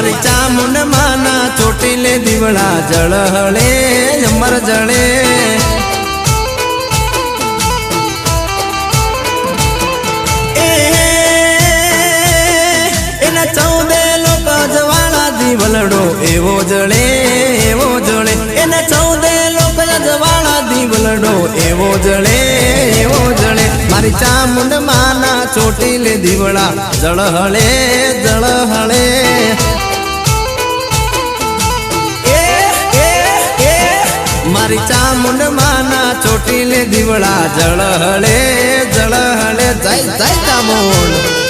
મારી ચામુંડ માના ચોટીલે દીવડા જળહળે અમર જળે એના 14 લોક જવાળા દીવલડો એવો જળે એના 14 લોક જવાળા દીવલડો એવો જળે મારી ચામુંડ માના ચોટીલે દીવડા જળહળે મારી ચામુંડ માના ચોટીલે દીવડા જળહળે જય ચામુંડ।